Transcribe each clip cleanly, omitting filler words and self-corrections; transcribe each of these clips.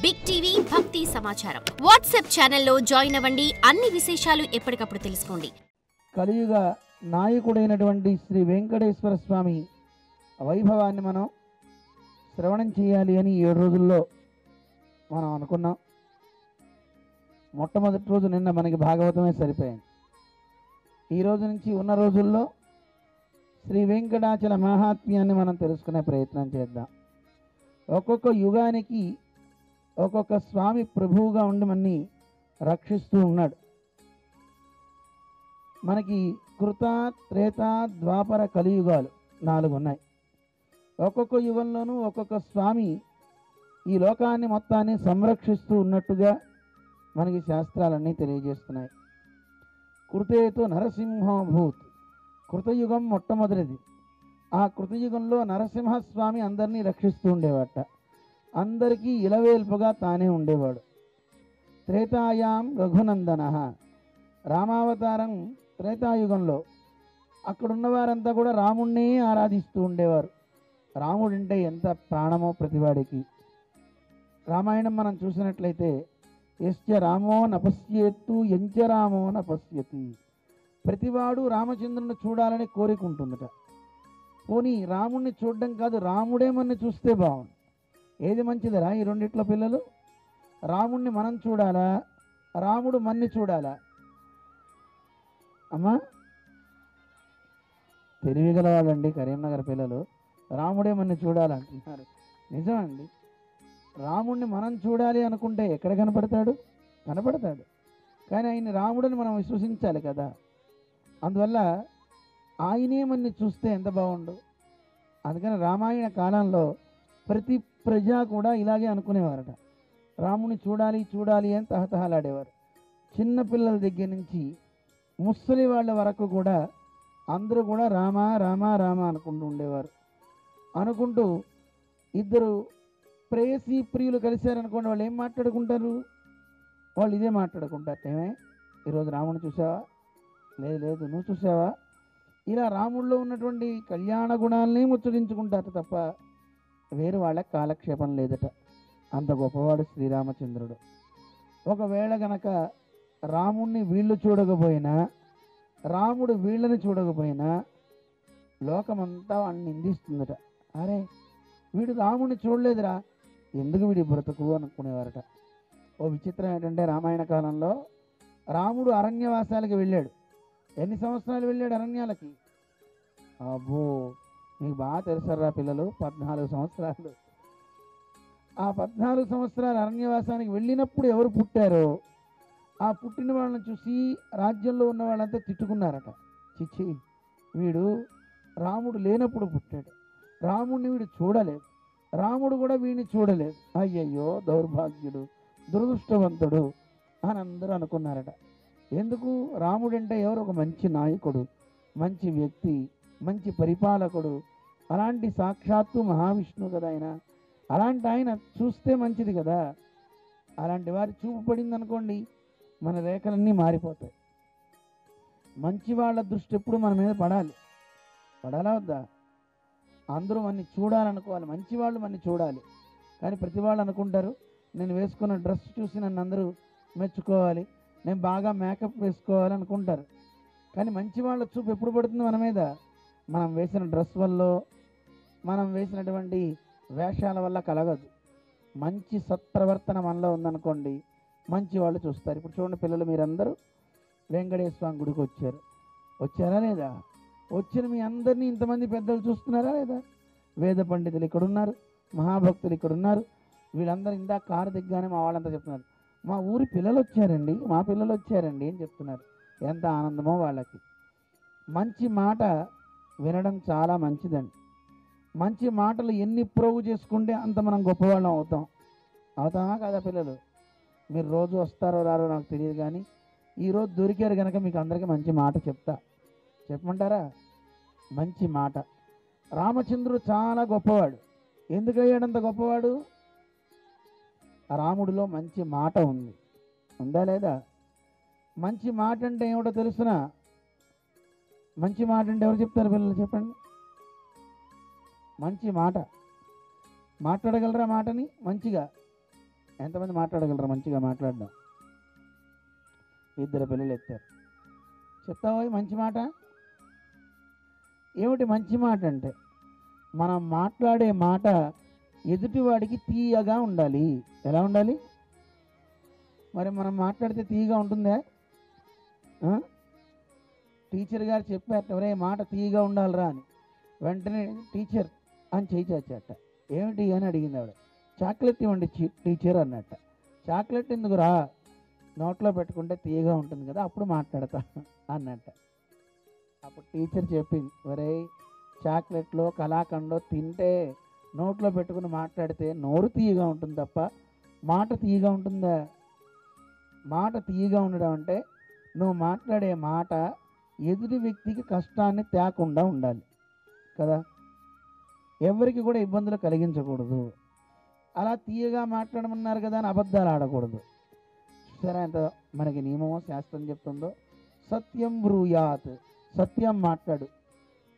Big TV భక్తి సమాచారం WhatsApp ఛానల్లో జాయిన్ అవ్వండి. అన్ని విశేషాలు ఎప్పటికప్పుడు తెలుసుకోండి. కలియుగ నాయకుడైనటువంటి శ్రీ వెంకటేశ్వర స్వామి వైభవాన్ని మనం శ్రవణం చేయాలి అని 7 రోజుల్లో మనం అనుకున్నాం. మొట్టమొదటి రోజు నిన్న మనకి భాగవతమే సరిపోయింది. ఈ రోజు నుంచి ఉన్న రోజుల్లో శ్రీ వెంకటాచల మహాత్మ్యాన్ని మనం తెలుసుకునే ప్రయత్నం చేద్దాం. ఒక్కొక్క యుగానికి ఒక్కొక్క స్వామి ప్రభువుగా ఉండి మనని రక్షిస్తూ ఉన్నాడు. మనకి కృత, త్రేత, ద్వాపర, కలియుగాలు 4 ఉన్నాయి. ఒక్కొక్క యుగంలోనూ ఒక్కొక్క స్వామి ఈ లోకాన్ని మొత్తాన్ని సంరక్షిస్తూ ఉన్నట్టుగా మనకి శాస్త్రాలన్నీ తెలియజేస్తున్నాయి. కృతేతో నరసింహభూత్, కృతయుగం మొట్టమొదటిది. ఆ కృతయుగంలో నరసింహస్వామి అందరినీ రక్షిస్తూ ఉండేవాట. అందరికీ ఇలవేల్పుగా తానే ఉండేవాడు. త్రేతాయాం రఘునందన, రామావతారం త్రేతాయుగంలో అక్కడున్న వారంతా కూడా రాముణ్ణే ఆరాధిస్తూ ఉండేవారు. రాముడంటే ఎంత ప్రాణమో ప్రతివాడికి. రామాయణం మనం చూసినట్లయితే యశ్చ రామో నపశ్యేత్తు ఎంచ రామో నపశ్యతి, ప్రతివాడు రామచంద్రుని చూడాలని కోరికుంటుందట. పోనీ రాముణ్ణి చూడడం కాదు, రాముడే మనని చూస్తే బాగుండు. ఏది మంచిదరా ఈ రెండిట్లో పిల్లలు? రాముణ్ణి మనం చూడాలా, రాముడు మన్ని చూడాలా? అమ్మా తెలివిగలవాళ్ళండి కరీంనగర్ పిల్లలు. రాముడే మన్ని చూడాలంటున్నారు. నిజమండి. రాముణ్ణి మనం చూడాలి అనుకుంటే ఎక్కడ కనపడతాడు? కనపడతాడు. కానీ ఆయన రాముడిని మనం విశ్వసించాలి కదా. అందువల్ల ఆయనే మన్ని చూస్తే ఎంత బాగుండు. అందుకని రామాయణ కాలంలో ప్రతి ప్రజ కూడా ఇలాగే అనుకునేవారట. రాముని చూడాలి చూడాలి అని తహతహలాడేవారు. చిన్నపిల్లల దగ్గర నుంచి ముసలి వాళ్ళ వరకు కూడా అందరూ కూడా రామ రామ రామ అనుకుంటూ ఉండేవారు. అనుకుంటూ ఇద్దరు ప్రేయసీ ప్రియులు కలిశారనుకోండి, వాళ్ళు ఏం మాట్లాడుకుంటారు? వాళ్ళు ఇదే మాట్లాడుకుంటారు. ఏమే ఈరోజు రాముని చూసావా? లేదు లేదు, నువ్వు చూసావా? ఇలా రాముడిలో ఉన్నటువంటి కళ్యాణ గుణాలని ముచ్చరించుకుంటారు తప్ప వేరు వాళ్ళ కాలక్షేపం లేదట. అంత గొప్పవాడు శ్రీరామచంద్రుడు. ఒకవేళ గనక రాముణ్ణి వీళ్ళు చూడకపోయినా, రాముడు వీళ్ళని చూడకపోయినా లోకమంతా వాడిని నిందిస్తుందట. అరే వీడు రాముడిని చూడలేదురా, ఎందుకు వీడి బ్రతుకు అనుకునేవారట. ఓ విచిత్రం ఏంటంటే రామాయణ కాలంలో రాముడు అరణ్యవాసాలకి వెళ్ళాడు. ఎన్ని సంవత్సరాలు వెళ్ళాడు అరణ్యాలకి? అబ్బో మీకు బాగా తెలుసరా పిల్లలు, 14 సంవత్సరాలు. ఆ 14 సంవత్సరాలు అరణ్యవాసానికి వెళ్ళినప్పుడు ఎవరు పుట్టారో ఆ పుట్టిన వాళ్ళని చూసి రాజ్యంలో ఉన్న వాళ్ళంతా తిట్టుకున్నారట. చిచ్చి వీడు రాముడు లేనప్పుడు పుట్టాడు, రాముడిని వీడు చూడలేదు, రాముడు కూడా వీడిని చూడలేదు, అయ్యయ్యో దౌర్భాగ్యుడు, దురదృష్టవంతుడు అని అందరూ అనుకున్నారట. ఎందుకు? రాముడంటే ఎవరు? ఒక మంచి నాయకుడు, మంచి వ్యక్తి, మంచి పరిపాలకుడు, అలాంటి సాక్షాత్తు మహావిష్ణువు కదా ఆయన. అలాంటి ఆయన చూస్తే మంచిది కదా. అలాంటి వారి చూపు పడింది అనుకోండి, మన రేఖలన్నీ మారిపోతాయి. మంచి వాళ్ళ దృష్టి ఎప్పుడు మన మీద పడాలి. పడాలా వద్దా? అందరూ మనని చూడాలనుకోవాలి, మంచి వాళ్ళు మనని చూడాలి. కానీ ప్రతి వాళ్ళు అనుకుంటారు నేను వేసుకున్న డ్రెస్ చూసి నన్ను అందరూ మెచ్చుకోవాలి, నేను బాగా మేకప్ వేసుకోవాలి అనుకుంటారు. కానీ మంచి వాళ్ళ చూపు ఎప్పుడు పడుతుంది మన మీద? మనం వేసిన డ్రెస్ వల్ల, మనం వేసినటువంటి వేషాల వల్ల కలగదు. మంచి సత్ప్రవర్తన మనలో ఉందనుకోండి, మంచి వాళ్ళు చూస్తారు. ఇప్పుడు చూడండి పిల్లలు, మీరందరూ వెంకటేశ్వర స్వామి గుడికి వచ్చారా లేదా? వచ్చిన మీ అందరినీ ఇంతమంది పెద్దలు చూస్తున్నారా లేదా? వేద పండితులు ఇక్కడున్నారు, మహాభక్తులు ఇక్కడున్నారు. వీళ్ళందరూ ఇందాక కారు దిగ్గానే మా వాళ్ళంతా చెప్తున్నారు, మా ఊరి పిల్లలు వచ్చారండి, మా పిల్లలు వచ్చారండి అని చెప్తున్నారు. ఎంత ఆనందమో వాళ్ళకి. మంచి మాట వినడం చాలా మంచిదండి. మంచి మాటలు ఎన్ని ప్రోగు చేసుకుంటే అంత మనం గొప్పవాళ్ళం అవుతామా కదా పిల్లలు? మీరు రోజు వస్తారో రారో నాకు తెలియదు, కానీ ఈరోజు దొరికారు కనుక మీకు అందరికీ మంచి మాట చెప్పమంటారా? మంచి మాట. రామచంద్రుడు చాలా గొప్పవాడు. ఎందుకు అయ్యాడంత గొప్పవాడు? రాముడిలో మంచి మాట ఉందా లేదా? మంచి మాట అంటే ఏమిటో తెలుసునా? మంచి మాట అంటే ఎవరు చెప్తారు పిల్లలు? చెప్పండి. మంచి మాట మాట్లాడగలరా? మాటని మంచిగా ఎంతమంది మాట్లాడగలరు మంచిగా మాట్లాడడం? ఇద్దరు పిల్లలు ఎత్తారు. చెప్తావా మంచి మాట? ఏమిటి మంచి మాట అంటే, మనం మాట్లాడే మాట ఎదుటివాడికి తీయగా ఉండాలి. ఎలా ఉండాలి? మరి మనం మాట్లాడితే తీయగా ఉంటుందా? టీచర్ గారు చెప్పారట, ఒరే మాట తీయగా ఉండాలిరా అని. వెంటనే టీచర్ అని చేయి చాచట. ఏమిటి అని అడిగింది ఆవిడ. చాక్లెట్ ఇవ్వండి టీచర్ అన్నట్ట. చాక్లెట్ ఎందుకు రా, నోట్లో పెట్టుకుంటే తీయగా ఉంటుంది కదా, అప్పుడు మాట్లాడతా అన్నట్ట. అప్పుడు టీచర్ చెప్పింది, ఒరే చాక్లెట్లో కలాకండో తింటే నోట్లో పెట్టుకుని మాట్లాడితే నోరు తీయగా ఉంటుంది తప్ప మాట తీయగా ఉంటుందా? మాట తీయగా ఉండడం అంటే నువ్వు మాట్లాడే మాట ఎదుటి వ్యక్తికి కష్టాన్ని తేకుండా ఉండాలి కదా, ఎవరికి కూడా ఇబ్బందులు కలిగించకూడదు. అలా తీయగా మాట్లాడమన్నారు కదా అని అబద్ధాలు ఆడకూడదు. సరే, ఎంత మనకి నియమమో శాస్త్రం చెప్తుందో, సత్యం బ్రూయాత్, సత్యం మాట్లాడు.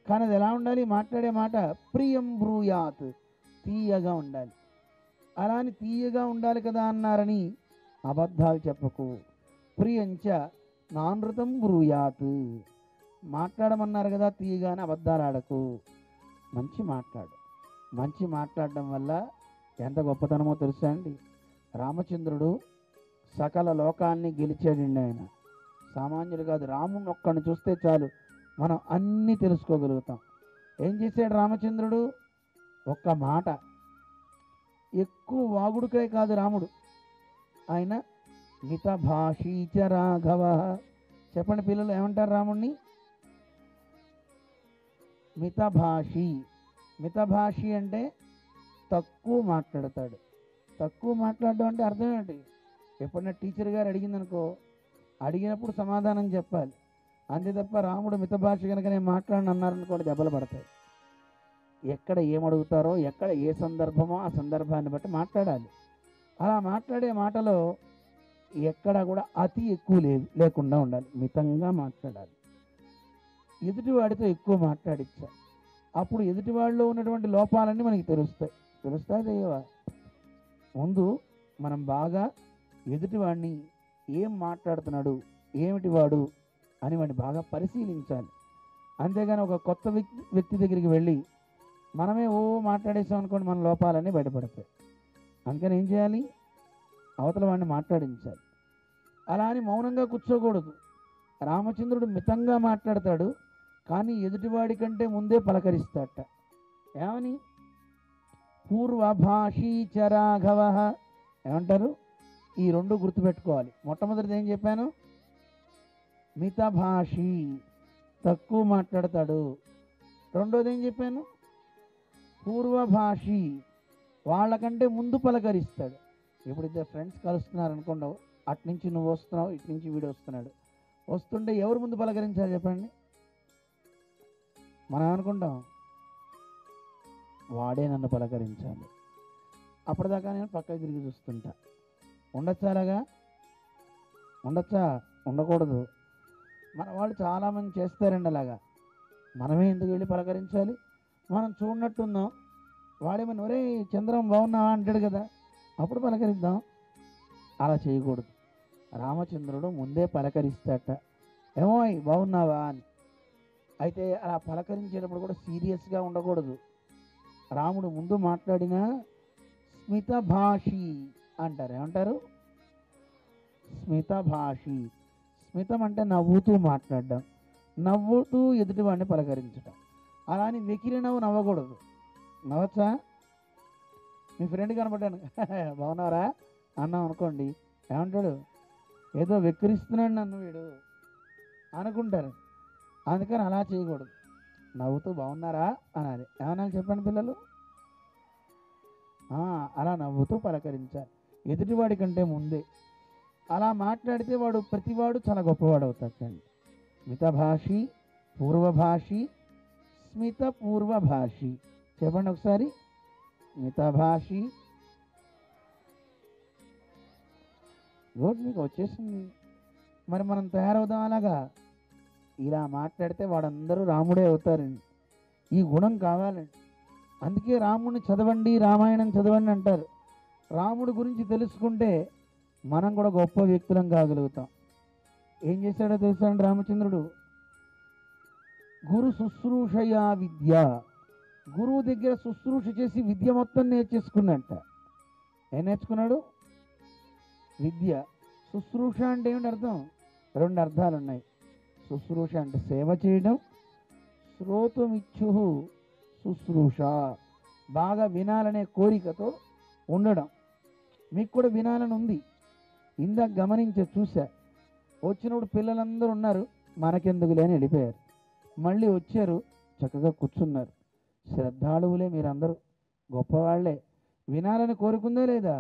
కానీ అది ఎలా ఉండాలి? మాట్లాడే మాట ప్రియం బ్రూయాత్, తీయగా ఉండాలి. అలా అని తీయగా ఉండాలి కదా అన్నారని అబద్ధాలు చెప్పకు. ప్రియంచ నానృతం బ్రూయాత్, మాట్లాడమన్నారు కదా తీయగా అని అబద్ధాలు ఆడకు. మంచి మాట్లాడు. మంచి మాట్లాడడం వల్ల ఎంత గొప్పతనమో తెలుసా అండి? రామచంద్రుడు సకల లోకాన్ని గెలిచాడండి. ఆయన సామాన్యుడు కాదు. రాముని ఒక్కడిని చూస్తే చాలు మనం అన్నీ తెలుసుకోగలుగుతాం. ఏం చేశాడు రామచంద్రుడు? ఒక్క మాట. ఎక్కువ వాగుడుకై కాదు రాముడు. ఆయన మితభాషీచ రాఘవ. చెప్పండి పిల్లలు, ఏమంటారు రాముణ్ణి? మితభాషి. మితభాషి అంటే తక్కువ మాట్లాడతాడు. తక్కువ మాట్లాడడం అంటే అర్థం ఏంటి? ఎప్పుడన్నా టీచర్ గారు అడిగిందనుకో, అడిగినప్పుడు సమాధానం చెప్పాలి. అంతే తప్ప రాముడు మితభాష కనుక నేను మాట్లాడను అన్నారనుకోండి దెబ్బలు పడతాయి. ఎక్కడ ఏమడుగుతారో, ఎక్కడ ఏ సందర్భమో ఆ సందర్భాన్ని బట్టి మాట్లాడాలి. అలా మాట్లాడే మాటలో ఎక్కడ కూడా అతి ఎక్కువ లేకుండా ఉండాలి. మితంగా మాట్లాడాలి. ఎదుటివాడితో ఎక్కువ మాట్లాడించాలి. అప్పుడు ఎదుటివాడిలో ఉన్నటువంటి లోపాలన్నీ మనకి తెలుస్తాయి తెలియవా? ముందు మనం బాగా ఎదుటివాడిని ఏం మాట్లాడుతున్నాడు, ఏమిటి వాడు అని వాడిని బాగా పరిశీలించాలి. అంతేగాని ఒక కొత్త వ్యక్తి దగ్గరికి వెళ్ళి మనమే మాట్లాడేసాం అనుకోండి, మన లోపాలన్నీ బయటపడతాయి. అందుకని ఏం చేయాలి? అవతల వాడిని మాట్లాడించాలి. అలా అని మౌనంగా కూర్చోకూడదు. రామచంద్రుడు మితంగా మాట్లాడతాడు, కానీ ఎదుటివాడి కంటే ముందే పలకరిస్తాడట. ఏమని? పూర్వభాషీ చ రాఘవ. ఏమంటారు? ఈ రెండు గుర్తుపెట్టుకోవాలి. మొట్టమొదటిది ఏం చెప్పాను? మితభాషి, తక్కువ మాట్లాడతాడు. రెండోది ఏం చెప్పాను? పూర్వభాషి, వాళ్ళకంటే ముందు పలకరిస్తాడు. ఇప్పుడు ఇద్దరు ఫ్రెండ్స్ కలుస్తున్నారు అనుకోండి, అటు నుంచి నువ్వు వస్తున్నావు, ఇటు నుంచి వీడు వస్తున్నాడు. వస్తుంటే ఎవరు ముందు పలకరించాలి చెప్పండి? మనం అనుకుంటాం వాడే నన్ను పలకరించాలి. అప్పటిదాకా నేను పక్కకి తిరిగి చూస్తుంటా. ఉండొచ్చా అలాగా? ఉండొచ్చా? ఉండకూడదు. మన వాళ్ళు చాలామంది చేస్తారండి అలాగా. మనమే ఎందుకు వెళ్ళి పలకరించాలి? మనం చూడనట్టున్నాం, వాడేమని ఒరే చంద్రం బాగున్నావా అంటాడు కదా, అప్పుడు పలకరిద్దాం. అలా చేయకూడదు. రామచంద్రుడు ముందే పలకరిస్తాట, ఏమో బాగున్నావా అని. అయితే అలా పలకరించేటప్పుడు కూడా సీరియస్గా ఉండకూడదు. రాముడు ముందు మాట్లాడినా స్మిత భాషి అంటారు. ఏమంటారు? స్మిత భాషి. స్మితం అంటే నవ్వుతూ మాట్లాడడం, నవ్వుతూ ఎదుటివాడిని పలకరించడం. అలా అని వెకిరి నవ్వకూడదు. నవ్వచ్చా? మీ ఫ్రెండ్ కనపడ్డాను బాగున్నారా అన్నాం అనుకోండి, ఏమంటాడు? ఏదో వెక్కిరిస్తున్నాడు నన్ను వీడు అనుకుంటారు. అందుకని అలా చేయకూడదు. నవ్వుతూ బాగున్నారా అనాలి. ఏమన్నా చెప్పండి పిల్లలు? అలా నవ్వుతూ పలకరించాలి ఎదుటివాడి కంటే ముందే. అలా మాట్లాడితే ప్రతివాడు చాలా గొప్పవాడు అవుతాడండి. మితభాషి, పూర్వభాషి, స్మిత పూర్వభాషి. చెప్పండి ఒకసారి. మితభాషి. గుడ్, మీకు వచ్చేసింది. మరి మనం తయారవుదాం అలాగా. ఇలా మాట్లాడితే వాడందరూ రాముడే అవుతారండి. ఈ గుణం కావాలండి. అందుకే రాముడిని చదవండి, రామాయణం చదవండి అంటారు. రాముడి గురించి తెలుసుకుంటే మనం కూడా గొప్ప వ్యక్తులం కాగలుగుతాం. ఏం చేశాడో తెలుసా అండి రామచంద్రుడు? గురు శుశ్రూషయా విద్య, గురువు దగ్గర శుశ్రూష చేసి విద్య మొత్తం నేర్చేసుకున్నట్ట. ఏం నేర్చుకున్నాడు? విద్య. శుశ్రూష అంటే ఏమిటి అర్థం? 2 అర్థాలు ఉన్నాయి. శుశ్రూష అంటే సేవ చేయడం, శ్రోతుమిచ్చు శుశ్రూష బాగా వినాలనే కోరికతో ఉండడం. మీకు కూడా వినాలని ఉంది. ఇందాక చూసా, వచ్చినప్పుడు పిల్లలందరూ ఉన్నారు, మనకెందుకులే అని వెళ్ళిపోయారు. మళ్ళీ వచ్చారు, చక్కగా కూర్చున్నారు. శ్రద్ధాళువులే మీరందరూ, గొప్పవాళ్లే. వినాలని కోరుకుందే లేదా?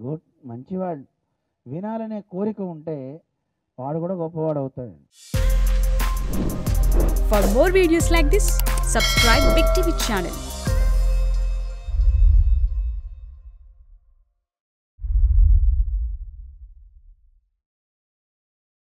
గుడ్, మంచివాళ్ళు. వినాలనే కోరిక ఉంటే వాడు కూడా గొప్పవాడు అవుతాడు. For more videos like this, subscribe Big TV channel.